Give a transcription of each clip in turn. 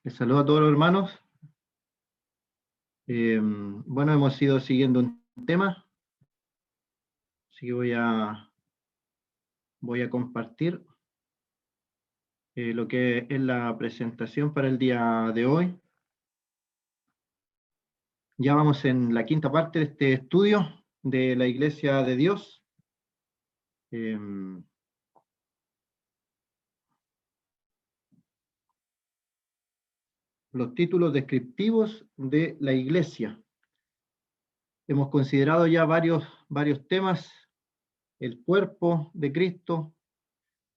Les saludo a todos los hermanos. Bueno, hemos ido siguiendo un tema, así que voy a compartir lo que es la presentación para el día de hoy. Ya vamos en la quinta parte de este estudio de la Iglesia de Dios. Los títulos descriptivos de la Iglesia. Hemos considerado ya varios temas: el cuerpo de Cristo,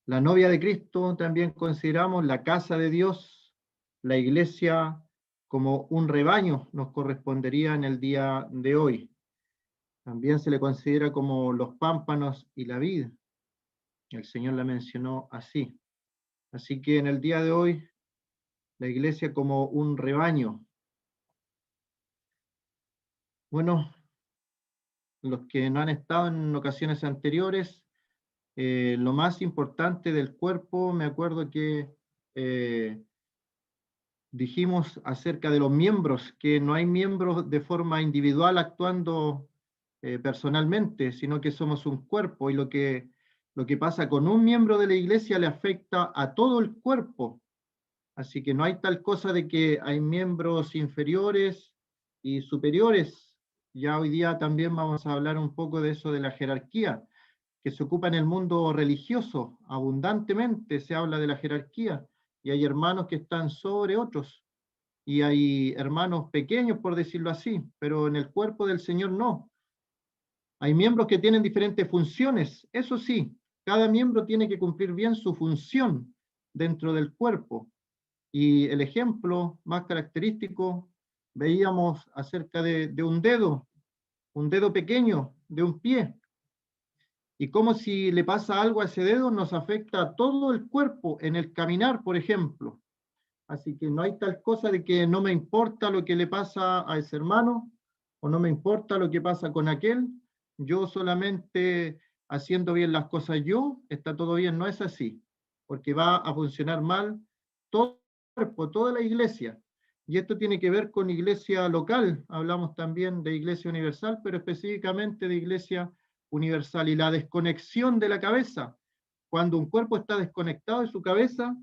la novia de Cristo, también consideramos la casa de Dios, la iglesia como un rebaño nos correspondería en el día de hoy. También se le considera como los pámpanos y la vid. El Señor la mencionó así. Así que en el día de hoy, la iglesia como un rebaño. Bueno, los que no han estado en ocasiones anteriores, lo más importante del cuerpo, me acuerdo que dijimos acerca de los miembros, que no hay miembros de forma individual actuando personalmente, sino que somos un cuerpo, y lo que pasa con un miembro de la iglesia le afecta a todo el cuerpo. Así que no hay tal cosa de que hay miembros inferiores y superiores. Ya hoy día también vamos a hablar un poco de eso, de la jerarquía, que se ocupa en el mundo religioso. Abundantemente se habla de la jerarquía, y hay hermanos que están sobre otros, y hay hermanos pequeños, por decirlo así, pero en el cuerpo del Señor no. Hay miembros que tienen diferentes funciones, eso sí, cada miembro tiene que cumplir bien su función dentro del cuerpo. Y el ejemplo más característico, veíamos acerca de un dedo pequeño, de un pie, y como si le pasa algo a ese dedo, nos afecta a todo el cuerpo en el caminar, por ejemplo. Así que no hay tal cosa de que no me importa lo que le pasa a ese hermano, o no me importa lo que pasa con aquel, yo solamente haciendo bien las cosas yo, está todo bien. No es así, porque va a funcionar mal todo el cuerpo, toda la iglesia. Y esto tiene que ver con iglesia local, hablamos también de iglesia universal, pero específicamente de iglesia universal. Y la desconexión de la cabeza, cuando un cuerpo está desconectado de su cabeza,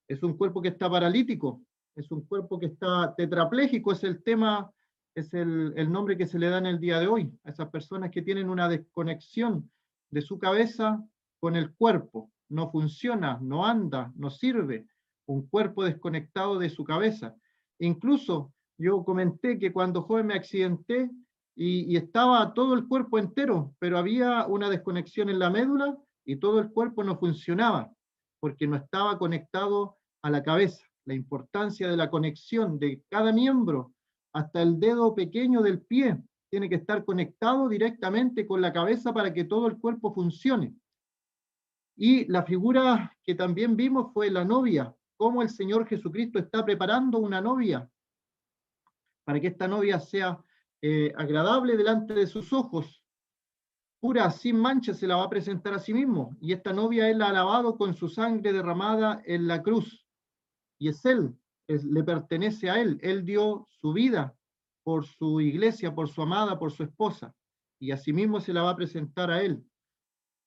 es un cuerpo que está paralítico, es un cuerpo que está tetrapléjico, es el tema, es el nombre que se le da en el día de hoy, a esas personas que tienen una desconexión de su cabeza con el cuerpo. No funciona, no anda, no sirve, un cuerpo desconectado de su cabeza. Incluso yo comenté que cuando joven me accidenté y estaba todo el cuerpo entero, pero había una desconexión en la médula y todo el cuerpo no funcionaba, porque no estaba conectado a la cabeza. La importancia de la conexión de cada miembro, hasta el dedo pequeño del pie, tiene que estar conectado directamente con la cabeza para que todo el cuerpo funcione. Y la figura que también vimos fue la novia, cómo el Señor Jesucristo está preparando una novia, para que esta novia sea agradable delante de sus ojos, pura, sin mancha, se la va a presentar a sí mismo. Y esta novia Él la ha lavado con su sangre derramada en la cruz. Y es Él, le pertenece a Él. Él dio su vida por su iglesia, por su amada, por su esposa. Y asimismo se la va a presentar a Él.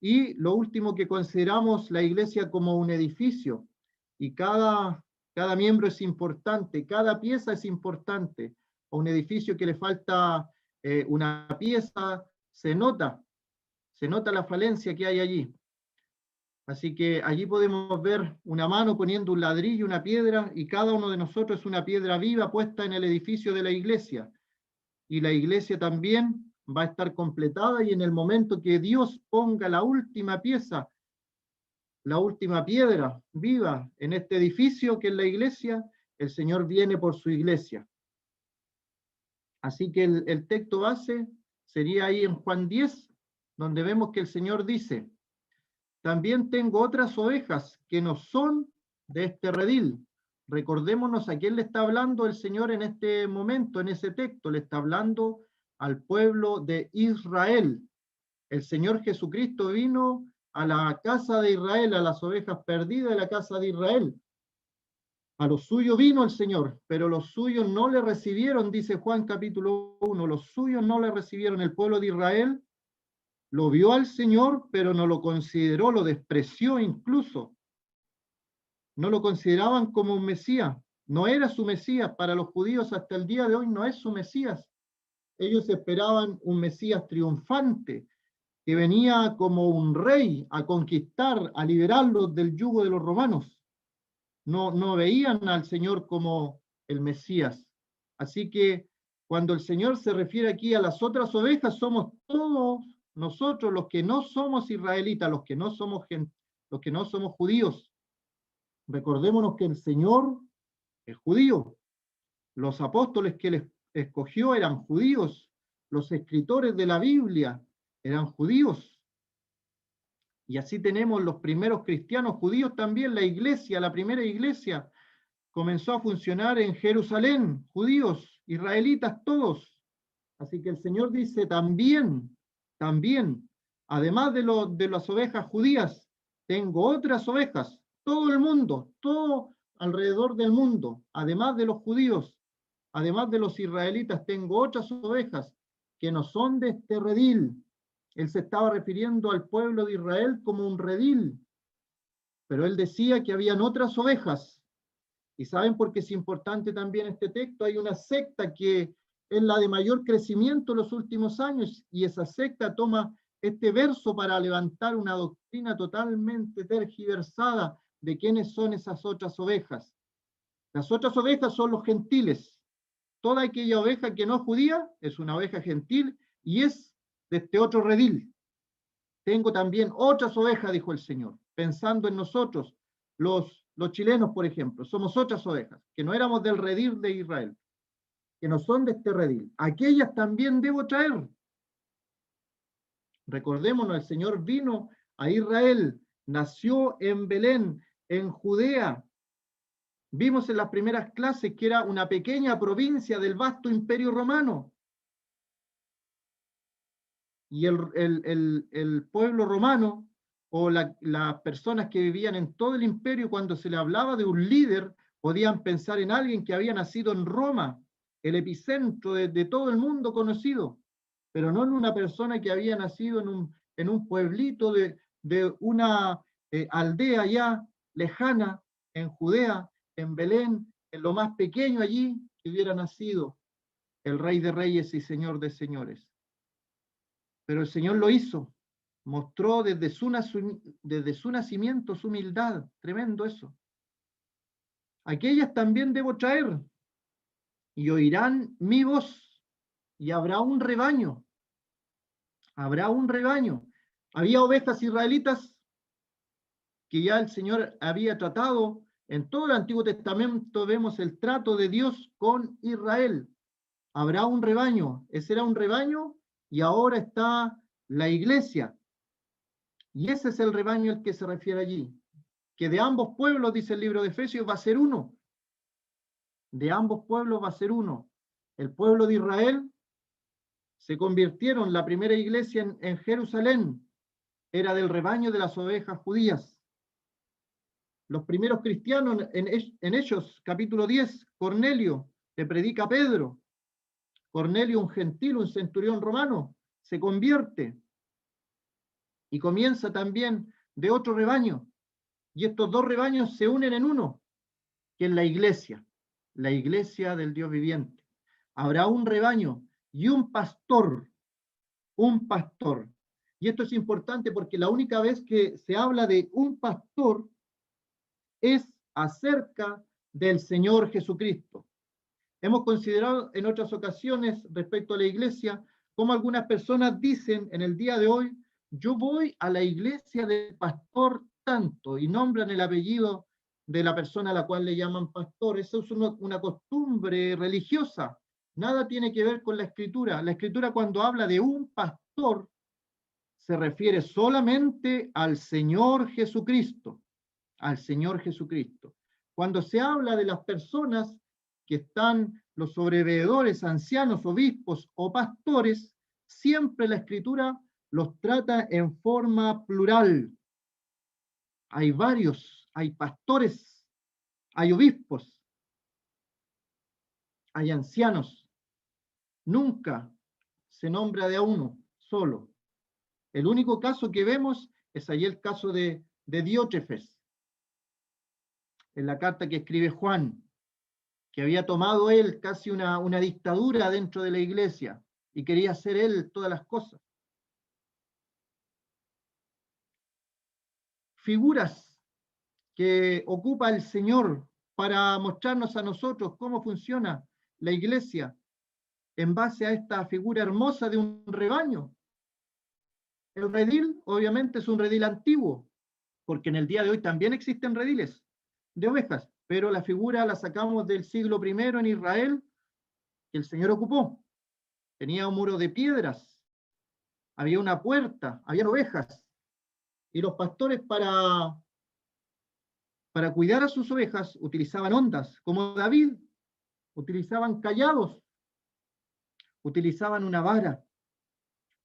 Y lo último que consideramos, la iglesia como un edificio. Y cada miembro es importante, cada pieza es importante. A un edificio que le falta una pieza, se nota la falencia que hay allí. Así que allí podemos ver una mano poniendo un ladrillo, una piedra, y cada uno de nosotros es una piedra viva puesta en el edificio de la iglesia. Y la iglesia también va a estar completada, y en el momento que Dios ponga la última pieza, la última piedra viva en este edificio que es la iglesia, el Señor viene por su iglesia. Así que el texto base sería ahí en Juan 10, donde vemos que el Señor dice: también tengo otras ovejas que no son de este redil. Recordémonos a quién le está hablando el Señor en este momento, en ese texto. Le está hablando al pueblo de Israel. El Señor Jesucristo vino a la casa de Israel, a las ovejas perdidas de la casa de Israel, A los suyos vino el Señor, pero los suyos no le recibieron, dice Juan capítulo 1, los suyos no le recibieron. El pueblo de Israel lo vio al Señor, pero no lo consideró, lo despreció incluso. No lo consideraban como un Mesías. No era su Mesías. Para los judíos hasta el día de hoy no es su Mesías. Ellos esperaban un Mesías triunfante, que venía como un rey a conquistar, a liberarlos del yugo de los romanos. No veían al Señor como el Mesías. Así que cuando el Señor se refiere aquí a las otras ovejas, somos todos nosotros los que no somos israelitas, los que no somos judíos. Recordémonos que el Señor es judío. Los apóstoles que les escogió eran judíos. Los escritores de la Biblia eran judíos. Y así tenemos los primeros cristianos judíos también. La iglesia, la primera iglesia, comenzó a funcionar en Jerusalén, judíos, israelitas todos. Así que el Señor dice también, además de las ovejas judías, tengo otras ovejas, todo el mundo, todo alrededor del mundo, además de los judíos, además de los israelitas, tengo otras ovejas que no son de este redil. Él se estaba refiriendo al pueblo de Israel como un redil, pero él decía que habían otras ovejas. ¿Y saben por qué es importante también este texto? Hay una secta que es la de mayor crecimiento en los últimos años, y esa secta toma este verso para levantar una doctrina totalmente tergiversada de quiénes son esas otras ovejas. Las otras ovejas son los gentiles. Toda aquella oveja que no es judía es una oveja gentil y es de este otro redil. Tengo también otras ovejas, dijo el Señor, pensando en nosotros, los chilenos, por ejemplo, somos otras ovejas, que no éramos del redil de Israel, que no son de este redil. Aquellas también debo traer. Recordémonos, el Señor vino a Israel, nació en Belén, en Judea. Vimos en las primeras clases que era una pequeña provincia del vasto imperio romano. Y el pueblo romano, o las personas que vivían en todo el imperio, cuando se le hablaba de un líder, podían pensar en alguien que había nacido en Roma, el epicentro de todo el mundo conocido, pero no en una persona que había nacido en un pueblito de una aldea ya lejana, en Judea, en Belén, en lo más pequeño allí, que hubiera nacido el Rey de Reyes y Señor de Señores. Pero el Señor lo hizo, mostró desde su nacimiento su humildad, tremendo eso. Aquellas también debo traer, y oirán mi voz, y habrá un rebaño, Había ovejas israelitas que ya el Señor había tratado. En todo el Antiguo Testamento vemos el trato de Dios con Israel. Habrá un rebaño, ese era un rebaño, y ahora está la iglesia. Y ese es el rebaño al que se refiere allí. Que de ambos pueblos, dice el libro de Efesios, va a ser uno. De ambos pueblos va a ser uno. El pueblo de Israel se convirtieron, la primera iglesia en Jerusalén era del rebaño de las ovejas judías. Los primeros cristianos, en Hechos, capítulo 10, Cornelio, le predica a Pedro. Cornelio, un gentil, un centurión romano, se convierte y comienza también de otro rebaño. Y estos dos rebaños se unen en uno, que es la iglesia del Dios viviente. Habrá un rebaño y un pastor. Y esto es importante porque la única vez que se habla de un pastor es acerca del Señor Jesucristo. Hemos considerado en otras ocasiones respecto a la iglesia cómo algunas personas dicen en el día de hoy: yo voy a la iglesia del pastor tanto, y nombran el apellido de la persona a la cual le llaman pastor. Eso es una costumbre religiosa. Nada tiene que ver con la Escritura. La Escritura, cuando habla de un pastor, se refiere solamente al Señor Jesucristo. Al Señor Jesucristo. Cuando se habla de las personas que están, los sobreveedores, ancianos, obispos o pastores, siempre la Escritura los trata en forma plural. Hay varios, hay pastores, hay obispos, hay ancianos. Nunca se nombra de a uno solo. El único caso que vemos es allí el caso de Diótrefes, en la carta que escribe Juan, que había tomado él casi una dictadura dentro de la iglesia y quería hacer él todas las cosas. Figuras que ocupa el Señor para mostrarnos a nosotros cómo funciona la iglesia en base a esta figura hermosa de un rebaño. El redil, obviamente, es un redil antiguo, porque en el día de hoy también existen rediles de ovejas, pero la figura la sacamos del siglo I en Israel, que el Señor ocupó. Tenía un muro de piedras, había una puerta, había ovejas, y los pastores para cuidar a sus ovejas utilizaban ondas, como David, utilizaban callados, utilizaban una vara.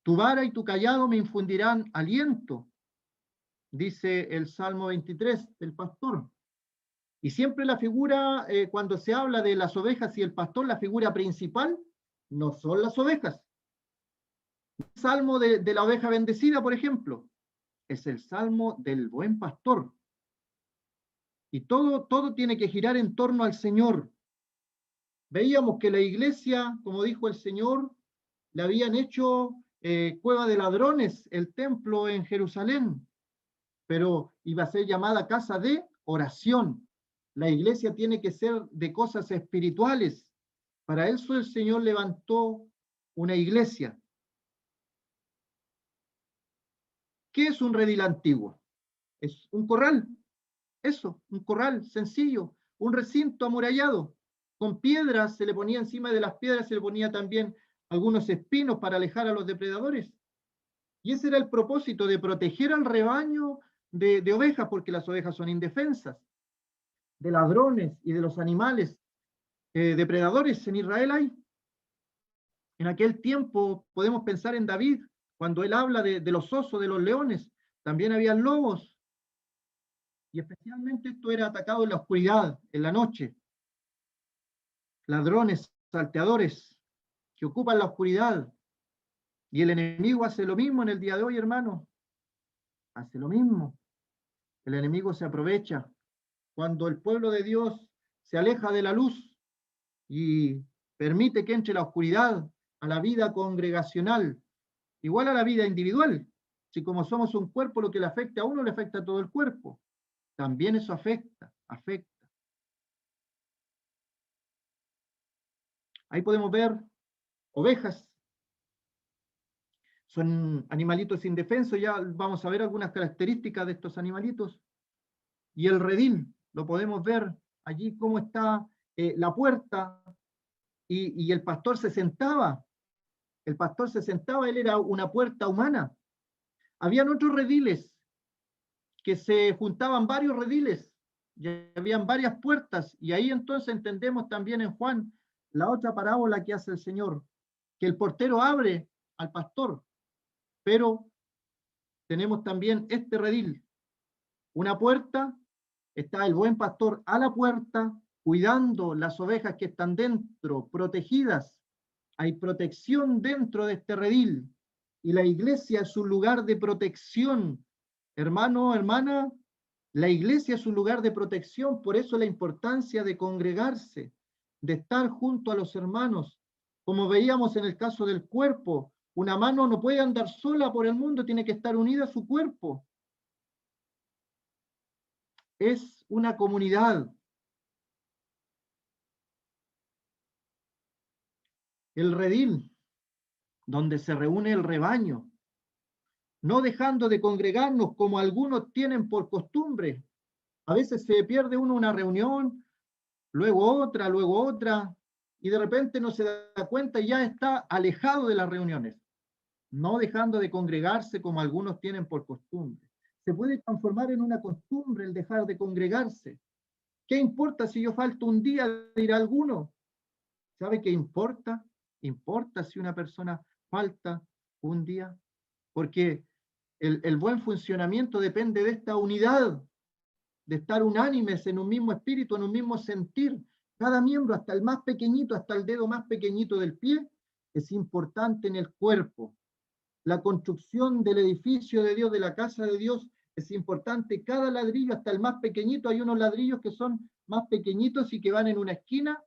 Tu vara y tu callado me infundirán aliento, dice el Salmo 23 del pastor. Y siempre la figura, cuando se habla de las ovejas y el pastor, la figura principal no son las ovejas. El Salmo de la oveja bendecida, por ejemplo, es el Salmo del buen pastor. Y todo tiene que girar en torno al Señor. Veíamos que la iglesia, como dijo el Señor, le habían hecho cueva de ladrones, el templo en Jerusalén, pero iba a ser llamada casa de oración. La iglesia tiene que ser de cosas espirituales. Para eso el Señor levantó una iglesia. ¿Qué es un redil antiguo? Es un corral, eso, un corral sencillo, un recinto amurallado, con piedras, se le ponía encima de las piedras, se le ponía también algunos espinos para alejar a los depredadores. Y ese era el propósito, de proteger al rebaño de ovejas, porque las ovejas son indefensas, de ladrones y de los animales depredadores en Israel hay. En aquel tiempo podemos pensar en David, cuando él habla de los osos, de los leones, también había lobos, y especialmente esto era atacado en la oscuridad, en la noche. Ladrones, salteadores, que ocupan la oscuridad, y el enemigo hace lo mismo en el día de hoy, hermano, hace lo mismo. El enemigo se aprovecha cuando el pueblo de Dios se aleja de la luz y permite que entre la oscuridad a la vida congregacional, igual a la vida individual. Si como somos un cuerpo, lo que le afecta a uno le afecta a todo el cuerpo. También eso afecta. Ahí podemos ver ovejas. Son animalitos indefensos, ya vamos a ver algunas características de estos animalitos. Y el redil, lo podemos ver allí cómo está la puerta, y el pastor se sentaba. El pastor se sentaba, él era una puerta humana. Habían otros rediles, que se juntaban varios rediles, y habían varias puertas, y ahí entonces entendemos también en Juan la otra parábola que hace el Señor, que el portero abre al pastor, pero tenemos también este redil, una puerta, está el buen pastor a la puerta, cuidando las ovejas que están dentro, protegidas. Hay protección dentro de este redil, y la iglesia es un lugar de protección. Hermano, hermana, la iglesia es un lugar de protección, por eso la importancia de congregarse, de estar junto a los hermanos. Como veíamos en el caso del cuerpo, una mano no puede andar sola por el mundo, tiene que estar unida a su cuerpo. Es una comunidad. El redil, donde se reúne el rebaño, no dejando de congregarnos como algunos tienen por costumbre. A veces se pierde uno una reunión, luego otra, y de repente no se da cuenta y ya está alejado de las reuniones, no dejando de congregarse como algunos tienen por costumbre. Se puede transformar en una costumbre el dejar de congregarse. ¿Qué importa si yo falto un día, dirá alguno? ¿Sabe qué importa? Importa si una persona falta un día, porque el buen funcionamiento depende de esta unidad, de estar unánimes en un mismo espíritu, en un mismo sentir. Cada miembro, hasta el más pequeñito, hasta el dedo más pequeñito del pie, es importante en el cuerpo. La construcción del edificio de Dios, de la casa de Dios, es importante. Cada ladrillo, hasta el más pequeñito, hay unos ladrillos que son más pequeñitos y que van en una esquina,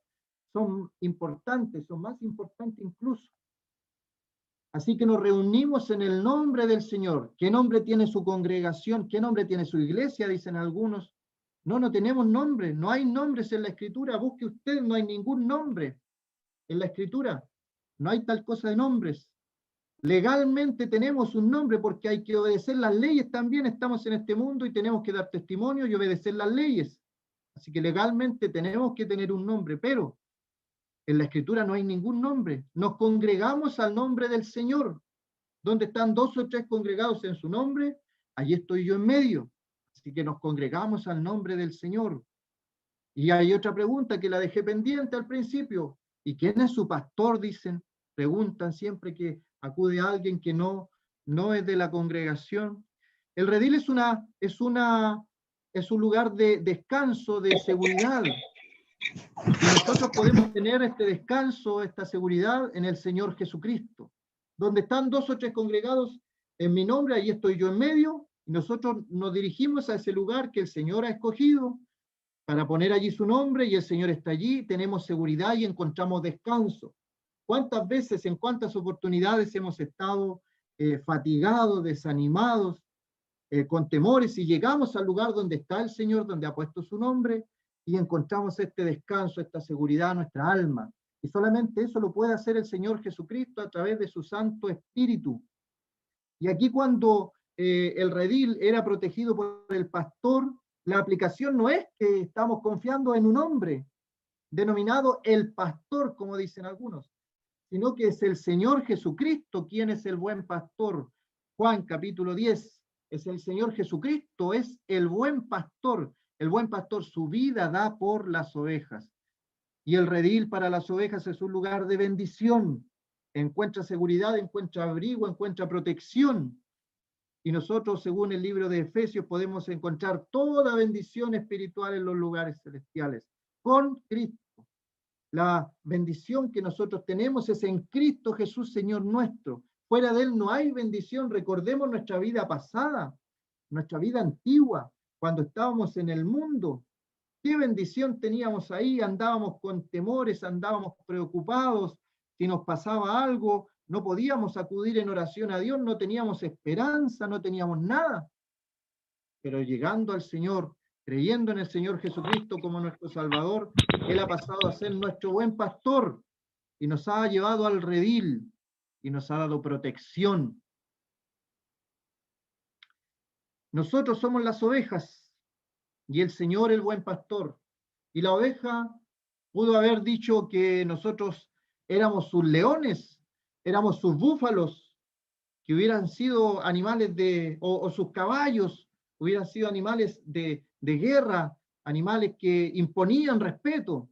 son importantes, son más importantes incluso. Así que nos reunimos en el nombre del Señor. ¿Qué nombre tiene su congregación? ¿Qué nombre tiene su iglesia? Dicen algunos. No tenemos nombre. No hay nombres en la Escritura. Busque usted, no hay ningún nombre en la Escritura. No hay tal cosa de nombres. Legalmente tenemos un nombre porque hay que obedecer las leyes también. Estamos en este mundo y tenemos que dar testimonio y obedecer las leyes. Así que legalmente tenemos que tener un nombre, pero en la Escritura no hay ningún nombre. Nos congregamos al nombre del Señor. Donde están 2 o 3 congregados en su nombre, allí estoy yo en medio. Así que nos congregamos al nombre del Señor. Y hay otra pregunta que la dejé pendiente al principio. ¿Y quién es su pastor? Dicen, preguntan siempre que acude a alguien que no es de la congregación. El redil es un lugar de descanso, de seguridad. Y nosotros podemos tener este descanso, esta seguridad en el Señor Jesucristo. Donde están 2 o 3 congregados en mi nombre, ahí estoy yo en medio, y nosotros nos dirigimos a ese lugar que el Señor ha escogido para poner allí su nombre, y el Señor está allí, tenemos seguridad y encontramos descanso. ¿Cuántas veces, en cuántas oportunidades hemos estado fatigados, desanimados, con temores, y llegamos al lugar donde está el Señor, donde ha puesto su nombre, y encontramos este descanso, esta seguridad a nuestra alma? Y solamente eso lo puede hacer el Señor Jesucristo a través de su Santo Espíritu. Y aquí cuando el redil era protegido por el pastor, la aplicación no es que estamos confiando en un hombre denominado el pastor, como dicen algunos, sino que es el Señor Jesucristo quien es el buen pastor. Juan capítulo 10, es el Señor Jesucristo, es el buen pastor. El buen pastor su vida da por las ovejas. Y el redil para las ovejas es un lugar de bendición. Encuentra seguridad, encuentra abrigo, encuentra protección. Y nosotros, según el libro de Efesios, podemos encontrar toda bendición espiritual en los lugares celestiales, con Cristo. La bendición que nosotros tenemos es en Cristo Jesús, Señor nuestro. Fuera de Él no hay bendición. Recordemos nuestra vida pasada, nuestra vida antigua, cuando estábamos en el mundo. ¿Qué bendición teníamos ahí? Andábamos con temores, andábamos preocupados. Si nos pasaba algo, no podíamos acudir en oración a Dios, no teníamos esperanza, no teníamos nada. Pero llegando al Señor, creyendo en el Señor Jesucristo como nuestro Salvador, Él ha pasado a ser nuestro buen pastor y nos ha llevado al redil y nos ha dado protección. Nosotros somos las ovejas y el Señor el buen pastor. Y la oveja pudo haber dicho que nosotros éramos sus leones, éramos sus búfalos, que hubieran sido animales o sus caballos, hubieran sido animales de guerra, animales que imponían respeto.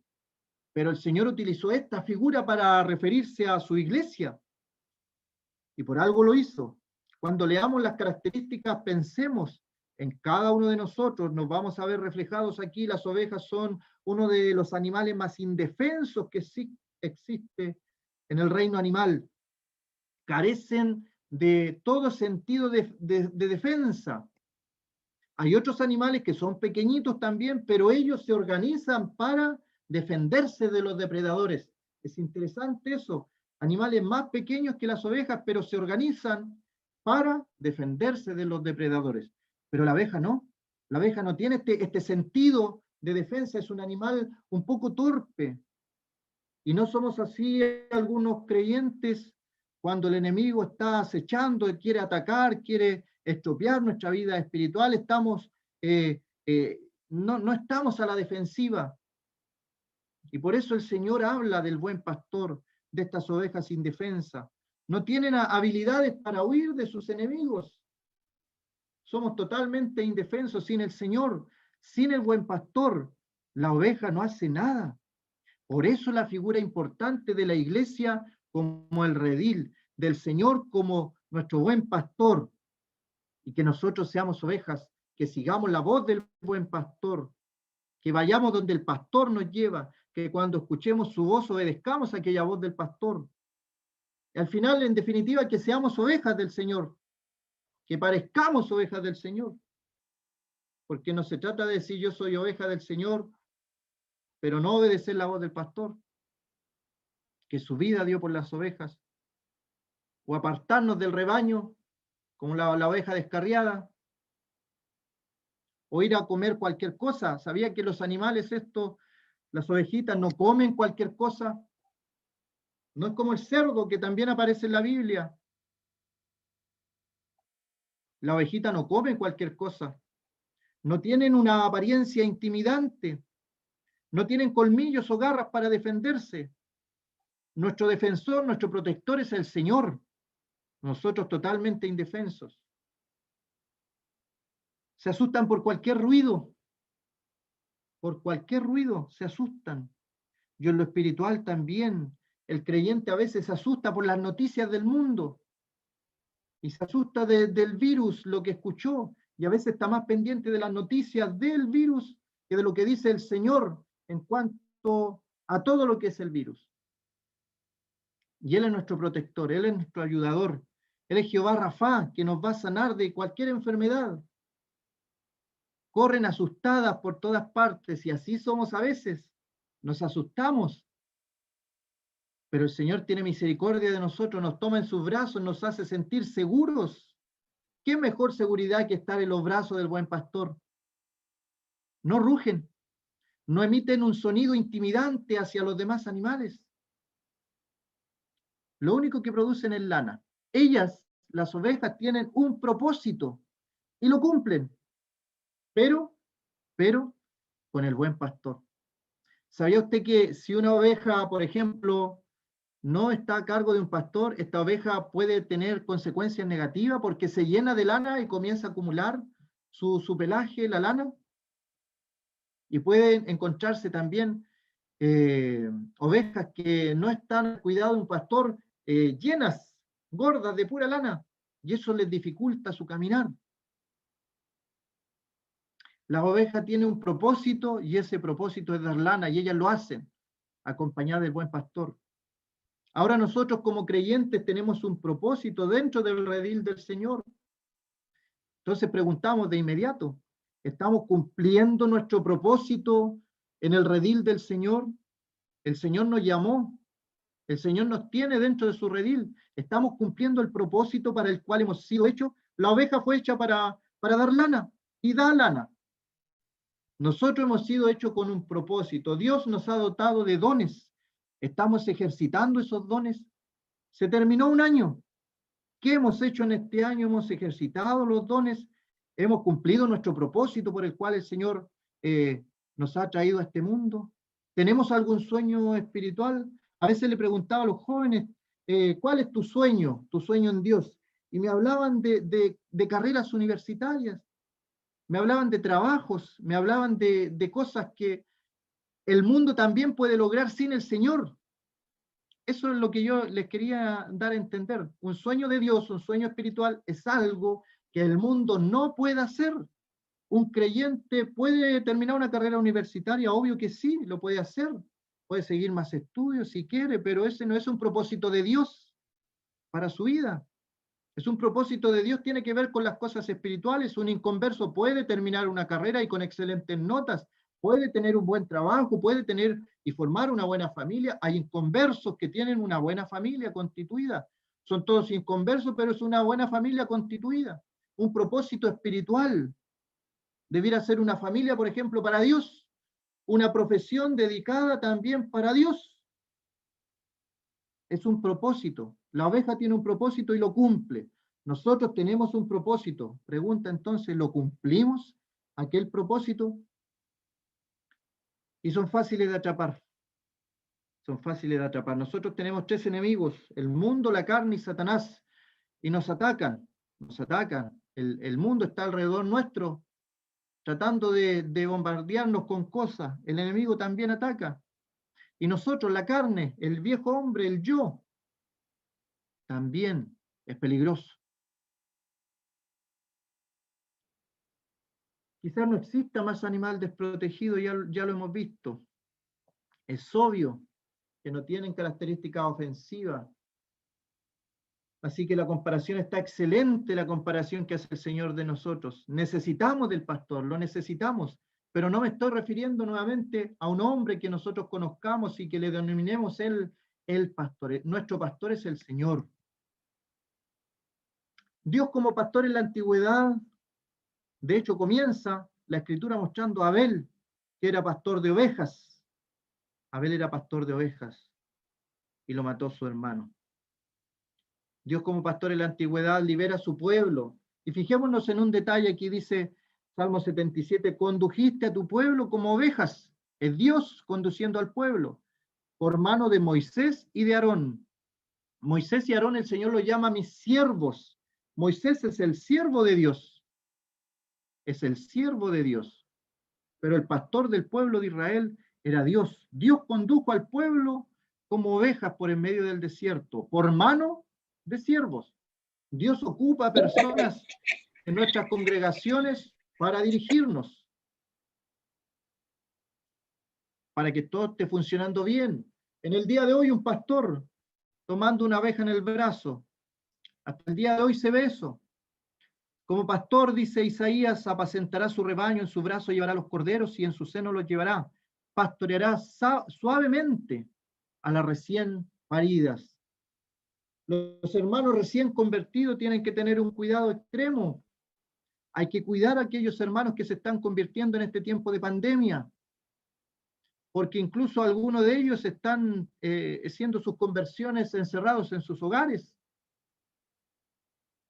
Pero el Señor utilizó esta figura para referirse a su iglesia. Y por algo lo hizo. Cuando leamos las características, pensemos en cada uno de nosotros, nos vamos a ver reflejados aquí. Las ovejas son uno de los animales más indefensos que existe en el reino animal. Carecen de todo sentido de defensa. Hay otros animales que son pequeñitos también, pero ellos se organizan para defenderse de los depredadores. Es interesante eso. Animales más pequeños que las ovejas, pero se organizan para defenderse de los depredadores. Pero la abeja no. La abeja no tiene este sentido de defensa, es un animal un poco torpe. Y no somos así algunos creyentes cuando el enemigo está acechando, quiere atacar, quiere estropear nuestra vida espiritual, no estamos a la defensiva. Y por eso el Señor habla del buen pastor, de estas ovejas indefensas. No tienen habilidades para huir de sus enemigos. Somos totalmente indefensos sin el Señor, sin el buen pastor. La oveja no hace nada. Por eso la figura importante de la iglesia como el redil, del Señor como nuestro buen pastor, y que nosotros seamos ovejas, que sigamos la voz del buen pastor, que vayamos donde el pastor nos lleva, que cuando escuchemos su voz obedezcamos a aquella voz del pastor. Y al final, en definitiva, que seamos ovejas del Señor, que parezcamos ovejas del Señor. Porque no se trata de decir yo soy oveja del Señor, pero no obedecer la voz del pastor, que su vida dio por las ovejas, o apartarnos del rebaño, como la oveja descarriada, o ir a comer cualquier cosa. ¿Sabía que los animales estos, las ovejitas, no comen cualquier cosa? No es como el cerdo que también aparece en la Biblia. La ovejita no come cualquier cosa. No tienen una apariencia intimidante. No tienen colmillos o garras para defenderse. Nuestro defensor, nuestro protector es el Señor. Nosotros totalmente indefensos. Se asustan por cualquier ruido. Por cualquier ruido se asustan. Yo en lo espiritual también. El creyente a veces se asusta por las noticias del mundo. Y se asusta del virus, lo que escuchó. Y a veces está más pendiente de las noticias del virus que de lo que dice el Señor en cuanto a todo lo que es el virus. Y Él es nuestro protector, Él es nuestro ayudador. Él es Jehová Rafá, que nos va a sanar de cualquier enfermedad. Corren asustadas por todas partes y así somos a veces. Nos asustamos. Pero el Señor tiene misericordia de nosotros, nos toma en sus brazos, nos hace sentir seguros. ¿Qué mejor seguridad que estar en los brazos del buen pastor? No rugen, no emiten un sonido intimidante hacia los demás animales. Lo único que producen es lana. Ellas, las ovejas, tienen un propósito y lo cumplen, pero con el buen pastor. ¿Sabía usted que si una oveja, por ejemplo, no está a cargo de un pastor, esta oveja puede tener consecuencias negativas porque se llena de lana y comienza a acumular su pelaje, la lana? Y pueden encontrarse también ovejas que no están al cuidado de un pastor, llenas, gordas de pura lana, y eso les dificulta su caminar. La oveja tiene un propósito y ese propósito es dar lana y ellas lo hacen, acompañadas del buen pastor. Ahora nosotros como creyentes tenemos un propósito dentro del redil del Señor. Entonces preguntamos de inmediato, ¿estamos cumpliendo nuestro propósito en el redil del Señor? El Señor nos llamó, el Señor nos tiene dentro de su redil. ¿Estamos cumpliendo el propósito para el cual hemos sido hechos? La oveja fue hecha para dar lana y da lana. Nosotros hemos sido hechos con un propósito. Dios nos ha dotado de dones. ¿Estamos ejercitando esos dones? Se terminó un año. ¿Qué hemos hecho en este año? Hemos ejercitado los dones, hemos cumplido nuestro propósito por el cual el Señor nos ha traído a este mundo. ¿Tenemos algún sueño espiritual? A veces le preguntaba a los jóvenes, ¿cuál es tu sueño en Dios? Y me hablaban de carreras universitarias, me hablaban de trabajos, me hablaban de cosas que el mundo también puede lograr sin el Señor. Eso es lo que yo les quería dar a entender. Un sueño de Dios, un sueño espiritual, es algo que el mundo no puede hacer. Un creyente puede terminar una carrera universitaria, obvio que sí, lo puede hacer. Puede seguir más estudios si quiere, pero ese no es un propósito de Dios para su vida. Es un propósito de Dios, tiene que ver con las cosas espirituales. Un inconverso puede terminar una carrera y con excelentes notas, puede tener un buen trabajo, puede tener y formar una buena familia. Hay inconversos que tienen una buena familia constituida. Son todos inconversos, pero es una buena familia constituida. Un propósito espiritual. Debiera ser una familia, por ejemplo, para Dios. Una profesión dedicada también para Dios. Es un propósito. La oveja tiene un propósito y lo cumple. Nosotros tenemos un propósito. Pregunta entonces, ¿lo cumplimos aquel propósito? Y son fáciles de atrapar. Son fáciles de atrapar. Nosotros tenemos tres enemigos, el mundo, la carne y Satanás. Y nos atacan, nos atacan. El mundo está alrededor nuestro, tratando de bombardearnos con cosas. El enemigo también ataca. Y nosotros, la carne, el viejo hombre, el yo, también es peligroso. Quizás no exista más animal desprotegido, ya lo hemos visto. Es obvio que no tienen características ofensivas. Así que la comparación está excelente, la comparación que hace el Señor de nosotros. Necesitamos del pastor, lo necesitamos, pero no me estoy refiriendo nuevamente a un hombre que nosotros conozcamos y que le denominemos el pastor. Nuestro pastor es el Señor. Dios como pastor en la antigüedad, de hecho comienza la escritura mostrando a Abel, que era pastor de ovejas. Abel era pastor de ovejas y lo mató su hermano. Dios como pastor en la antigüedad libera a su pueblo. Y fijémonos en un detalle, aquí dice Salmo 77, condujiste a tu pueblo como ovejas. Es Dios conduciendo al pueblo, por mano de Moisés y de Aarón. Moisés y Aarón el Señor los llama mis siervos. Moisés es el siervo de Dios. Es el siervo de Dios. Pero el pastor del pueblo de Israel era Dios. Dios condujo al pueblo como ovejas por en medio del desierto, por mano de siervos. Dios ocupa a personas en nuestras congregaciones para dirigirnos, para que todo esté funcionando bien. En el día de hoy un pastor tomando una oveja en el brazo, hasta el día de hoy se ve eso. Como pastor, dice Isaías, apacentará su rebaño, en su brazo llevará los corderos y en su seno los llevará. Pastoreará suavemente a las recién paridas. Los hermanos recién convertidos tienen que tener un cuidado extremo. Hay que cuidar a aquellos hermanos que se están convirtiendo en este tiempo de pandemia, porque incluso algunos de ellos están haciendo sus conversiones encerrados en sus hogares.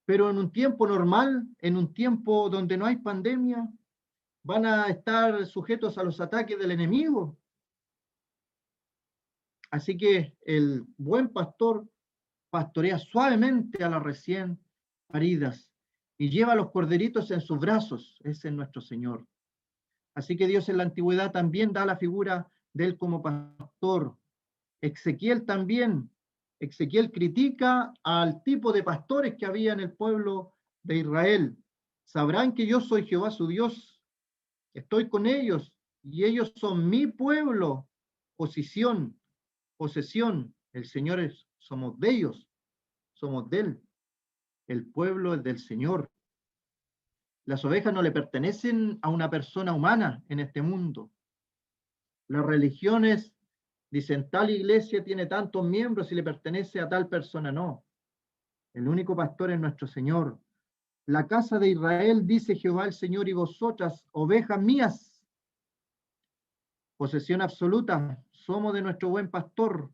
Pero en un tiempo normal, en un tiempo donde no hay pandemia, van a estar sujetos a los ataques del enemigo. Así que el buen pastor pastorea suavemente a las recién paridas y lleva a los corderitos en sus brazos. Ese es nuestro Señor. Así que Dios en la antigüedad también da la figura de él como pastor. Ezequiel también. Ezequiel critica al tipo de pastores que había en el pueblo de Israel. Sabrán que yo soy Jehová su Dios. Estoy con ellos y ellos son mi pueblo. Posesión. El Señor somos de ellos. Somos de él. El pueblo es del Señor. Las ovejas no le pertenecen a una persona humana en este mundo. Las religiones dicen tal iglesia tiene tantos miembros y le pertenece a tal persona. No. El único pastor es nuestro Señor. La casa de Israel, dice Jehová el Señor, y vosotras, ovejas mías, posesión absoluta, somos de nuestro buen pastor,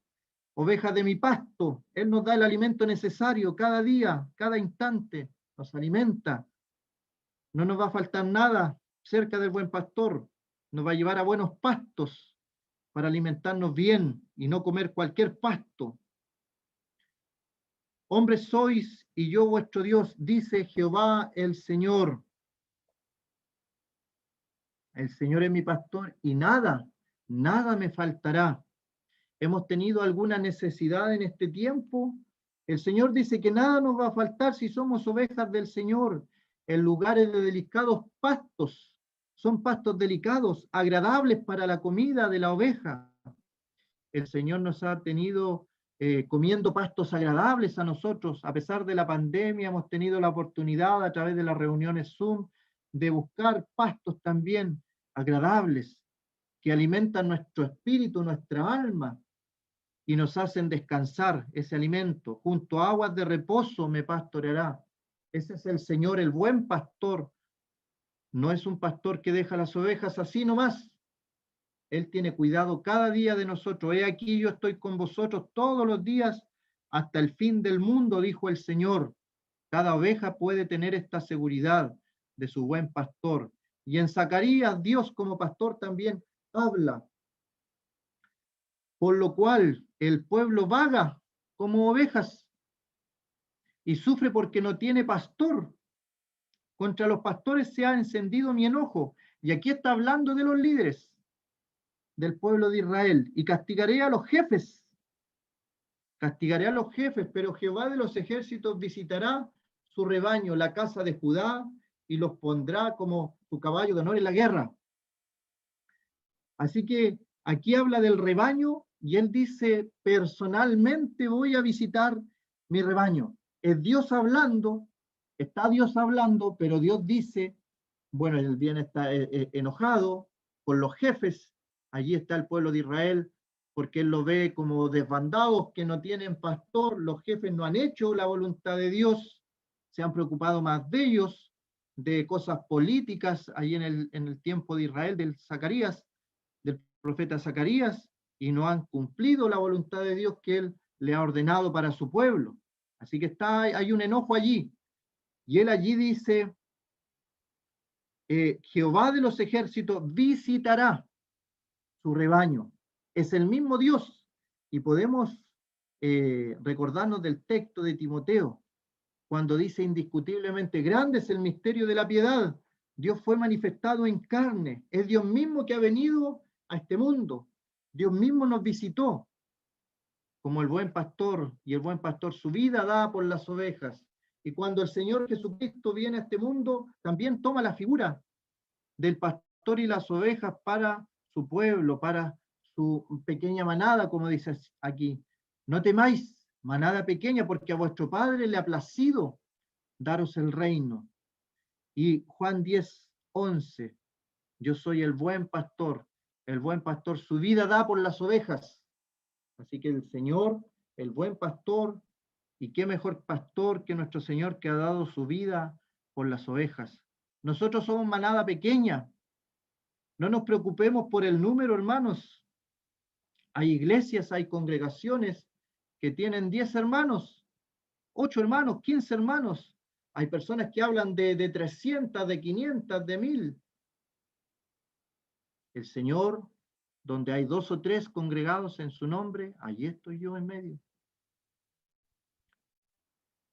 ovejas de mi pasto. Él nos da el alimento necesario cada día, cada instante, nos alimenta. No nos va a faltar nada cerca del buen pastor. Nos va a llevar a buenos pastos para alimentarnos bien y no comer cualquier pasto. Hombres sois y yo vuestro Dios, dice Jehová el Señor. El Señor es mi pastor y nada me faltará. ¿Hemos tenido alguna necesidad en este tiempo? El Señor dice que nada nos va a faltar si somos ovejas del Señor, en lugares de delicados pastos. Son pastos delicados, agradables para la comida de la oveja. El Señor nos ha tenido comiendo pastos agradables a nosotros. A pesar de la pandemia, hemos tenido la oportunidad a través de las reuniones Zoom de buscar pastos también agradables que alimentan nuestro espíritu, nuestra alma y nos hacen descansar ese alimento. Junto a aguas de reposo me pastoreará. Ese es el Señor, el buen pastor. No es un pastor que deja las ovejas así nomás. Él tiene cuidado cada día de nosotros. He aquí yo estoy con vosotros todos los días hasta el fin del mundo, dijo el Señor. Cada oveja puede tener esta seguridad de su buen pastor. Y en Zacarías, Dios como pastor también habla. Por lo cual el pueblo vaga como ovejas y sufre porque no tiene pastor. Contra los pastores se ha encendido mi enojo. Y aquí está hablando de los líderes del pueblo de Israel. Y castigaré a los jefes. Castigaré a los jefes, pero Jehová de los ejércitos visitará su rebaño, la casa de Judá, y los pondrá como su caballo de honor en la guerra. Así que Aquí habla del rebaño y él dice, personalmente voy a visitar mi rebaño. Es Dios hablando, está Dios hablando, pero Dios dice, bueno, él bien está enojado con los jefes, allí está el pueblo de Israel, porque él lo ve como desbandados, que no tienen pastor, los jefes no han hecho la voluntad de Dios, se han preocupado más de ellos, de cosas políticas, ahí en el tiempo de Israel, del Zacarías, del profeta Zacarías, y no han cumplido la voluntad de Dios que él le ha ordenado para su pueblo. Así que hay un enojo allí. Y él allí dice, Jehová de los ejércitos visitará su rebaño. Es el mismo Dios. Y podemos recordarnos del texto de Timoteo, cuando dice indiscutiblemente, grande es el misterio de la piedad. Dios fue manifestado en carne. Es Dios mismo que ha venido a este mundo. Dios mismo nos visitó como el buen pastor, y el buen pastor su vida da por las ovejas. Y cuando el Señor Jesucristo viene a este mundo, también toma la figura del pastor y las ovejas para su pueblo, para su pequeña manada, como dice aquí. No temáis, manada pequeña, porque a vuestro Padre le ha placido daros el reino. Y Juan 10:11, yo soy el buen pastor su vida da por las ovejas. Así que el Señor, el buen pastor, y qué mejor pastor que nuestro Señor que ha dado su vida por las ovejas. Nosotros somos manada pequeña, no nos preocupemos por el número, hermanos. Hay iglesias, hay congregaciones que tienen 10 hermanos, 8 hermanos, 15 hermanos. Hay personas que hablan de 300, de 500, de 1000. El Señor, donde hay 2 o 3 congregados en su nombre, allí estoy yo en medio.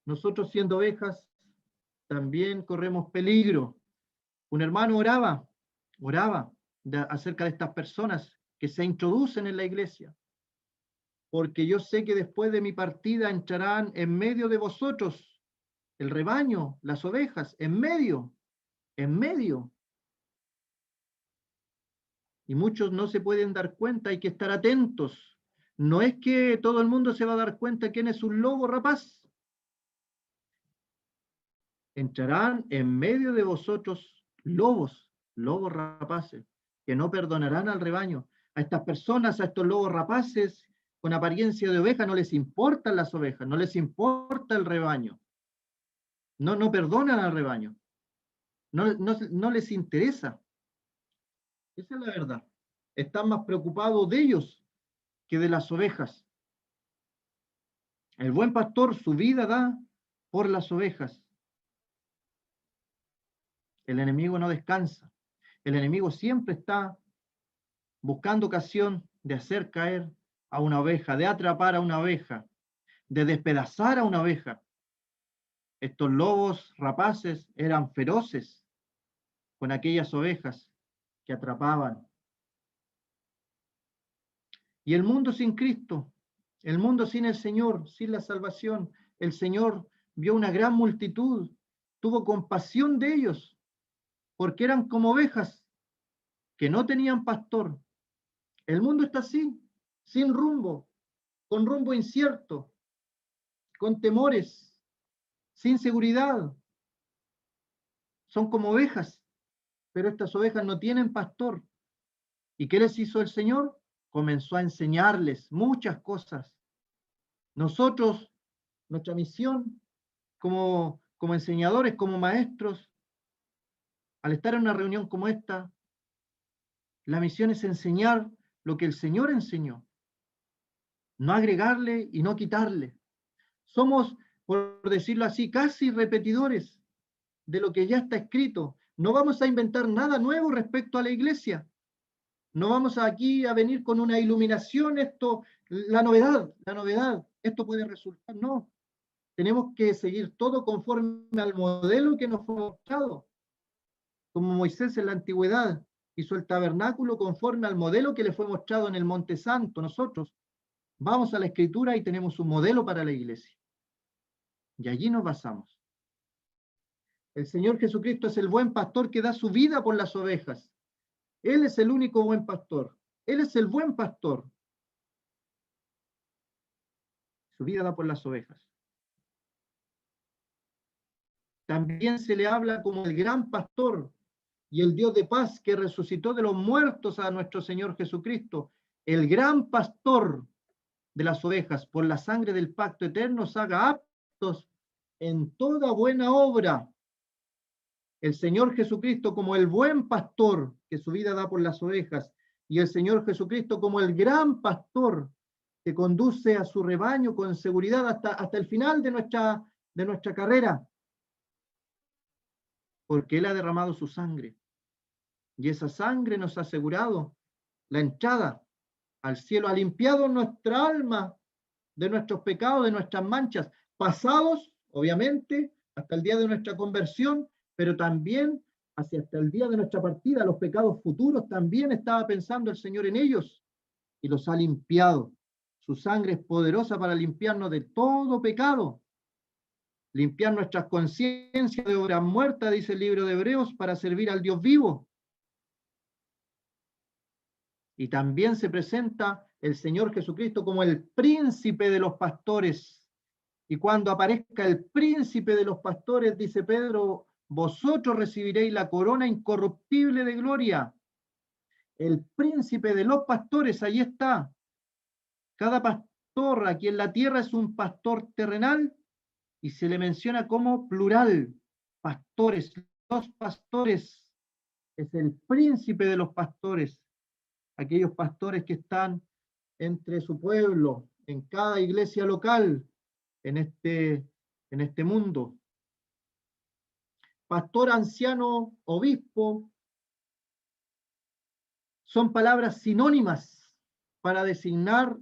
Nosotros siendo ovejas, también corremos peligro. Un hermano oraba acerca de estas personas que se introducen en la iglesia, porque yo sé que después de mi partida entrarán en medio de vosotros el rebaño, las ovejas, en medio. Y muchos no se pueden dar cuenta, hay que estar atentos. No es que todo el mundo se va a dar cuenta quién es un lobo rapaz. Entrarán en medio de vosotros lobos rapaces, que no perdonarán al rebaño. A estas personas, a estos lobos rapaces, con apariencia de oveja, no les importan las ovejas, no les importa el rebaño. No perdonan al rebaño. No les interesa. Esa es la verdad. Están más preocupados de ellos que de las ovejas. El buen pastor su vida da por las ovejas. El enemigo no descansa. El enemigo siempre está buscando ocasión de hacer caer a una oveja, de atrapar a una oveja, de despedazar a una oveja. Estos lobos rapaces eran feroces con aquellas ovejas que atrapaban. Y el mundo sin Cristo, el mundo sin el Señor, sin la salvación, el Señor vio una gran multitud, tuvo compasión de ellos, porque eran como ovejas que no tenían pastor. El mundo está así, sin rumbo, con rumbo incierto, con temores, sin seguridad. Son como ovejas, pero estas ovejas no tienen pastor. ¿Y qué les hizo el Señor? Comenzó a enseñarles muchas cosas. Nosotros, nuestra misión como enseñadores, como maestros, al estar en una reunión como esta, la misión es enseñar lo que el Señor enseñó, no agregarle y no quitarle. Somos, por decirlo así, casi repetidores de lo que ya está escrito. No vamos a inventar nada nuevo respecto a la iglesia. No vamos aquí a venir con una iluminación, la novedad, esto puede resultar, no. Tenemos que seguir todo conforme al modelo que nos fue mostrado, como Moisés en la antigüedad hizo el tabernáculo conforme al modelo que le fue mostrado en el Monte Santo. Nosotros vamos a la Escritura y tenemos un modelo para la iglesia. Y allí nos basamos. El Señor Jesucristo es el buen pastor que da su vida por las ovejas. Él es el único buen pastor. Él es el buen pastor. Su vida da por las ovejas. También se le habla como el gran pastor y el Dios de paz que resucitó de los muertos a nuestro Señor Jesucristo. El gran pastor de las ovejas, por la sangre del pacto eterno, os haga aptos en toda buena obra. El Señor Jesucristo como el buen pastor que su vida da por las ovejas, y el Señor Jesucristo como el gran pastor que conduce a su rebaño con seguridad hasta el final de nuestra carrera, porque Él ha derramado su sangre, y esa sangre nos ha asegurado la entrada al cielo, ha limpiado nuestra alma de nuestros pecados, de nuestras manchas, pasados, obviamente, hasta el día de nuestra conversión, pero también hasta el día de nuestra partida, los pecados futuros, también estaba pensando el Señor en ellos y los ha limpiado. Su sangre es poderosa para limpiarnos de todo pecado, limpiar nuestras conciencias de obras muertas, dice el libro de Hebreos, para servir al Dios vivo. Y también se presenta el Señor Jesucristo como el príncipe de los pastores. Y cuando aparezca el príncipe de los pastores, dice Pedro, vosotros recibiréis la corona incorruptible de gloria. El príncipe de los pastores, ahí está. Cada pastor aquí en la tierra es un pastor terrenal y se le menciona como plural. Pastores, los pastores, es el príncipe de los pastores. Aquellos pastores que están entre su pueblo, en cada iglesia local, en este mundo. Pastor, anciano, obispo, son palabras sinónimas para designar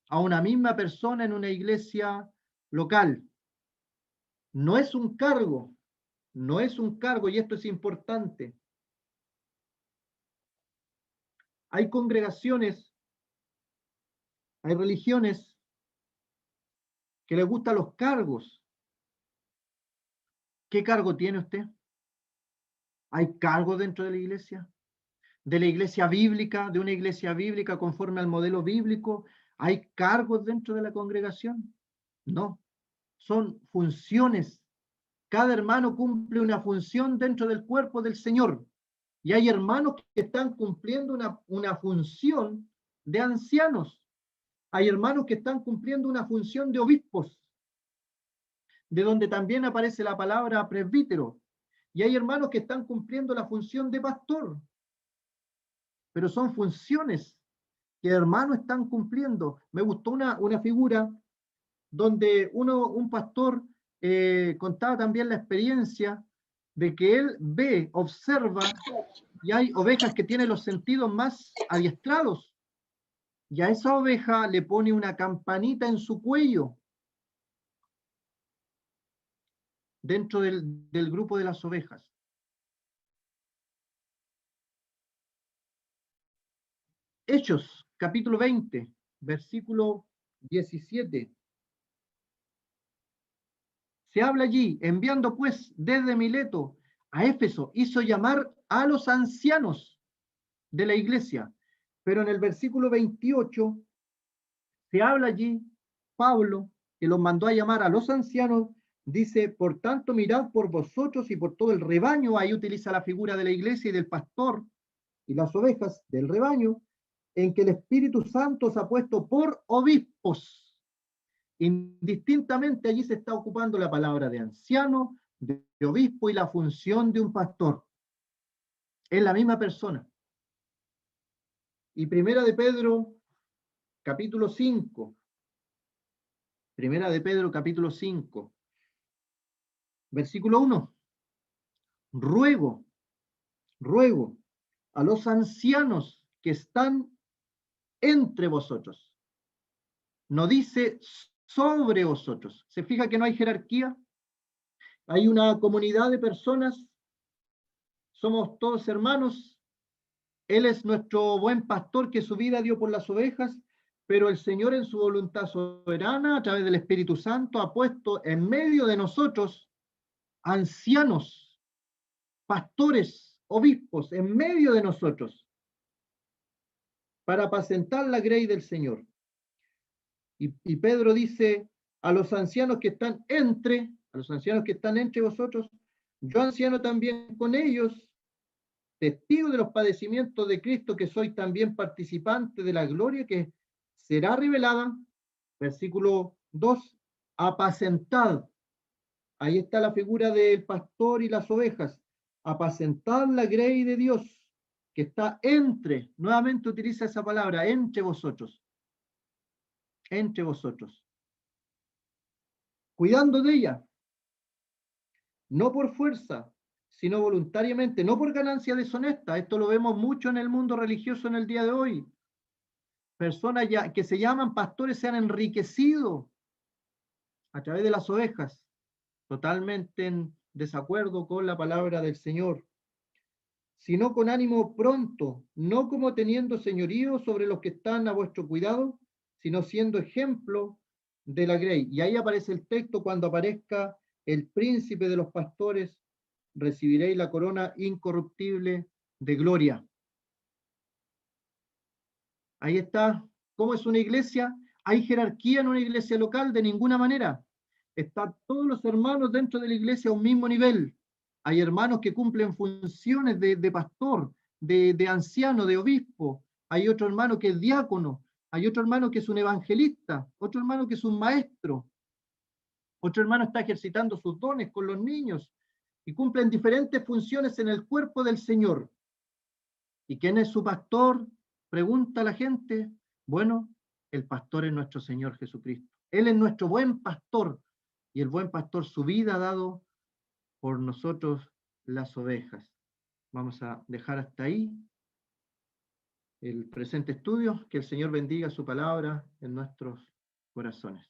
a una misma persona en una iglesia local. No es un cargo, y esto es importante. Hay congregaciones, hay religiones que les gustan los cargos. ¿Qué cargo tiene usted? ¿Hay cargos dentro de la iglesia? ¿De la iglesia bíblica, de una iglesia bíblica conforme al modelo bíblico? ¿Hay cargos dentro de la congregación? No, son funciones. Cada hermano cumple una función dentro del cuerpo del Señor. Y hay hermanos que están cumpliendo una función de ancianos. Hay hermanos que están cumpliendo una función de obispos, de donde también aparece la palabra presbítero. Y hay hermanos que están cumpliendo la función de pastor. Pero son funciones que hermanos están cumpliendo. Me gustó una figura donde un pastor contaba también la experiencia de que él ve, observa, y hay ovejas que tienen los sentidos más adiestrados, y a esa oveja le pone una campanita en su cuello, dentro del grupo de las ovejas. Hechos, capítulo 20, versículo 17. Se habla allí, enviando pues desde Mileto a Éfeso, hizo llamar a los ancianos de la iglesia. Pero en el versículo 28 se habla allí, Pablo, que los mandó a llamar a los ancianos, dice, por tanto mirad por vosotros y por todo el rebaño. Ahí utiliza la figura de la iglesia y del pastor y las ovejas del rebaño, en que el Espíritu Santo os ha puesto por obispos. Indistintamente allí se está ocupando la palabra de anciano, de obispo y la función de un pastor. Es la misma persona. Y Primera de Pedro, capítulo 5. Primera de Pedro, capítulo 5. Versículo 1. Ruego a los ancianos que están entre vosotros. No dice sobre vosotros. ¿Se fija que no hay jerarquía? Hay una comunidad de personas, somos todos hermanos. Él es nuestro buen pastor que su vida dio por las ovejas, pero el Señor en su voluntad soberana, a través del Espíritu Santo, ha puesto en medio de nosotros ancianos, pastores, obispos, en medio de nosotros, para apacentar la grey del Señor. Y Pedro dice a los ancianos que están entre vosotros, yo anciano también con ellos, testigo de los padecimientos de Cristo, que soy también participante de la gloria que será revelada. Versículo 2, apacentad. Ahí está la figura del pastor y las ovejas. Apacentad la grey de Dios, que está entre, nuevamente utiliza esa palabra, entre vosotros. Entre vosotros. Cuidando de ella, no por fuerza, sino voluntariamente, no por ganancia deshonesta. Esto lo vemos mucho en el mundo religioso en el día de hoy. Personas ya, que se llaman pastores se han enriquecido a través de las ovejas, totalmente en desacuerdo con la palabra del Señor, sino con ánimo pronto, no como teniendo señorío sobre los que están a vuestro cuidado, sino siendo ejemplo de la grey. Y ahí aparece el texto: cuando aparezca el príncipe de los pastores, recibiréis la corona incorruptible de gloria. Ahí está. ¿Cómo es una iglesia? ¿Hay jerarquía en una iglesia local? De ninguna manera. Están todos los hermanos dentro de la iglesia a un mismo nivel. Hay hermanos que cumplen funciones de pastor, de anciano, de obispo. Hay otro hermano que es diácono. Hay otro hermano que es un evangelista. Otro hermano que es un maestro. Otro hermano está ejercitando sus dones con los niños y cumplen diferentes funciones en el cuerpo del Señor. ¿Y quién es su pastor? Pregunta la gente. Bueno, el pastor es nuestro Señor Jesucristo. Él es nuestro buen pastor, y el buen pastor su vida ha dado por nosotros las ovejas. Vamos a dejar hasta ahí el presente estudio. Que el Señor bendiga su palabra en nuestros corazones.